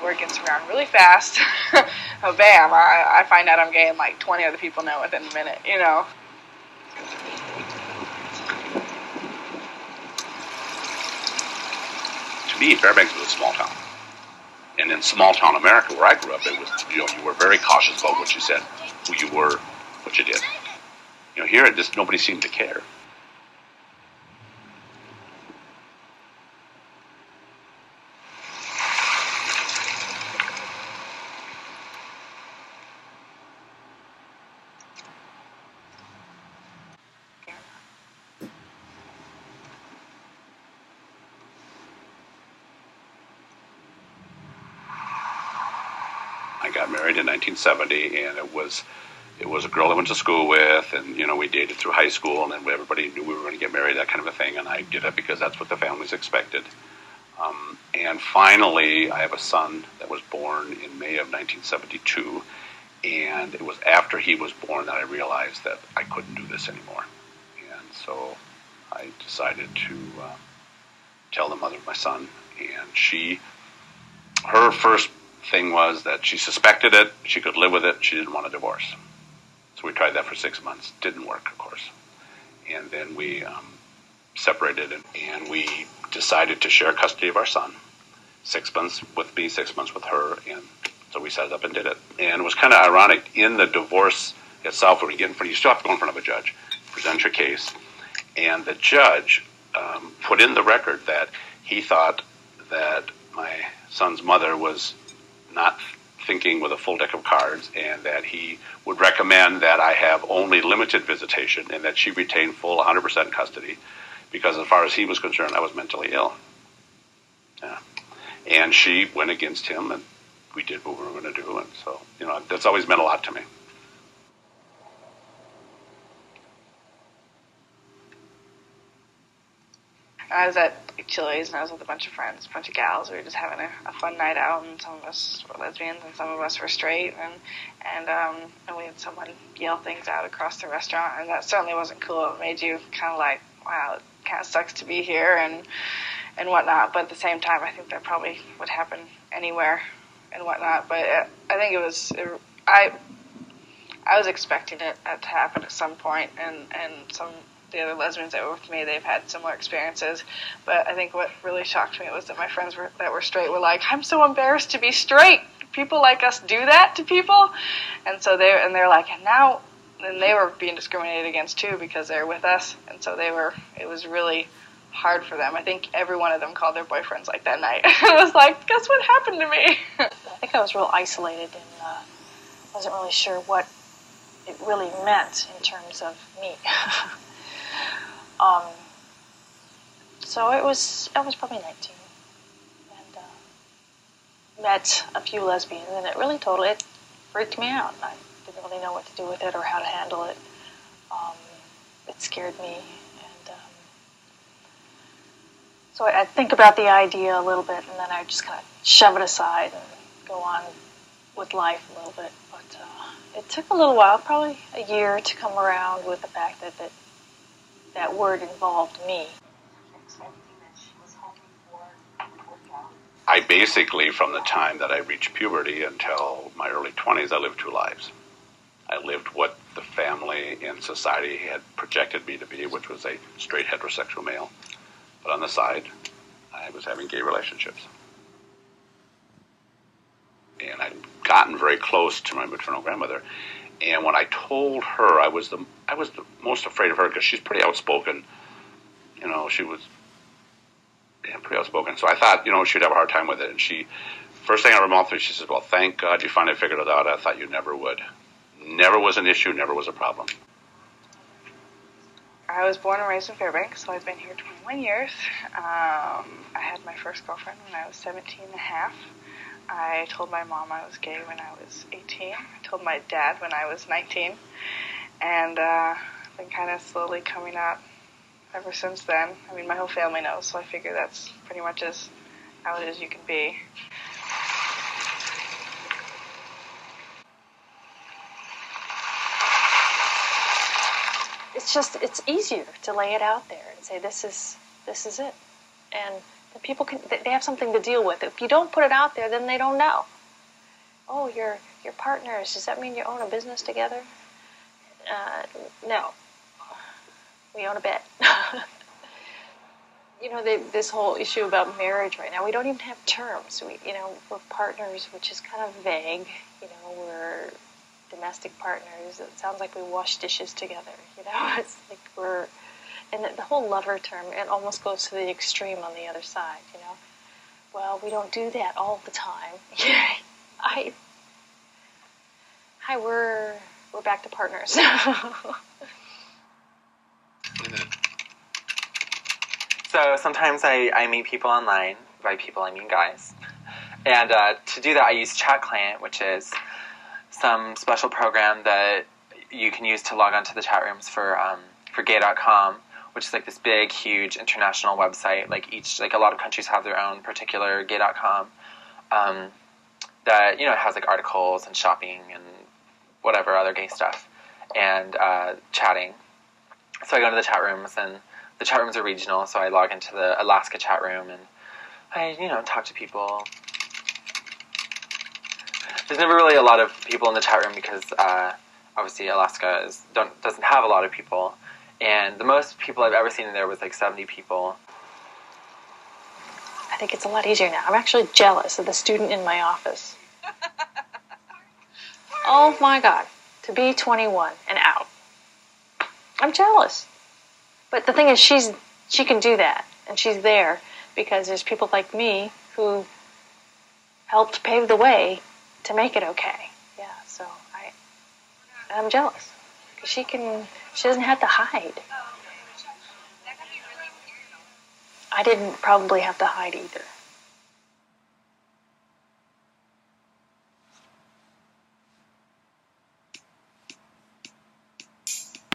word gets around really fast. Oh, bam, I find out I'm gay and like 20 other people know within a minute, you know. To me, Fairbanks was a small town. And in small town America, where I grew up, it was, you know, you were very cautious about what you said, who you were, what you did. You know, here, it just, nobody seemed to care. I got married in 1970, and it was a girl I went to school with, and, you know, we dated through high school, and then everybody knew we were going to get married, that kind of a thing, and I did it because that's what the families expected. And finally, I have a son that was born in May of 1972, and it was after he was born that I realized that I couldn't do this anymore. And so I decided to tell the mother of my son, and her first thing was that she suspected it, she could live with it, she didn't want a divorce. So we tried that for 6 months. Didn't work, of course. And then we separated, and we decided to share custody of our son. 6 months with me, 6 months with her, and so we set it up and did it. And it was kind of ironic, in the divorce itself, when you get in front, you still have to go in front of a judge, present your case, and the judge put in the record that he thought that my son's mother was not thinking with a full deck of cards, and that he would recommend that I have only limited visitation and that she retain full 100% custody, because as far as he was concerned, I was mentally ill. Yeah. And she went against him, and we did what we were going to do, and so, you know, that's always meant a lot to me. I was at Chili's, and I was with a bunch of friends, a bunch of gals. We were just having a fun night out, and some of us were lesbians and some of us were straight, and we had someone yell things out across the restaurant, and that certainly wasn't cool. It made you kind of like, wow, it kind of sucks to be here and whatnot, but at the same time, I think that probably would happen anywhere and whatnot, but I think I was expecting it to happen at some point, and some the other lesbians that were with me, they've had similar experiences. But I think what really shocked me was that my friends that were straight were like, "I'm so embarrassed to be straight. People like us do that to people," and so they're like, and they were being discriminated against too because they're with us, and so it was really hard for them. I think every one of them called their boyfriends like that night. It was like, guess what happened to me? I think I was real isolated and wasn't really sure what it really meant in terms of me. So I was probably 19, and met a few lesbians, and it freaked me out. I didn't really know what to do with it or how to handle it. It scared me, and so I'd think about the idea a little bit, and then I'd just kind of shove it aside and go on with life a little bit. But it took a little while, probably a year, to come around with the fact that word involved me. I basically, from the time that I reached puberty until my early 20s, I lived two lives. I lived what the family and society had projected me to be, which was a straight heterosexual male. But on the side, I was having gay relationships. And I'd gotten very close to my maternal grandmother. And when I told her, I was the most afraid of her because she's pretty outspoken. You know, she was pretty outspoken. So I thought, you know, she'd have a hard time with it. And first thing out of her mouth, she said, "Well, thank God you finally figured it out. I thought you never would." Never was an issue, never was a problem. I was born and raised in Fairbanks, so I've been here 21 years. I had my first girlfriend when I was 17 and a half. I told my mom I was gay when I was 18. I told my dad when I was 19. And I've been kind of slowly coming out ever since then. I mean, my whole family knows, so I figure that's pretty much as out as you can be. It's easier to lay it out there and say, this is it. And People they have something to deal with. If you don't put it out there, then they don't know. Oh, you're partners. Does that mean you own a business together? No. We own a bed. This whole issue about marriage right now, we don't even have terms. We're partners, which is kind of vague. We're domestic partners. It sounds like we wash dishes together. It's like and the whole lover term, it almost goes to the extreme on the other side. Well, we don't do that all the time. Hi, we're back to partners. So sometimes I meet people online. By people, I mean guys. And to do that, I use Chat Client, which is some special program that you can use to log onto the chat rooms for gay.com, which is like this big, huge international website. Like a lot of countries have their own particular gay.com that it has like articles and shopping and whatever other gay stuff and chatting. So I go into the chat rooms, and the chat rooms are regional. So I log into the Alaska chat room, and I talk to people. There's never really a lot of people in the chat room because obviously Alaska doesn't have a lot of people. And the most people I've ever seen in there was like 70 people. I think it's a lot easier now. I'm actually jealous of the student in my office. Oh my God. To be 21 and out. I'm jealous. But the thing is, she can do that. And she's there because there's people like me who helped pave the way to make it okay. Yeah, so I'm jealous. Because she doesn't have to hide. I didn't probably have to hide either.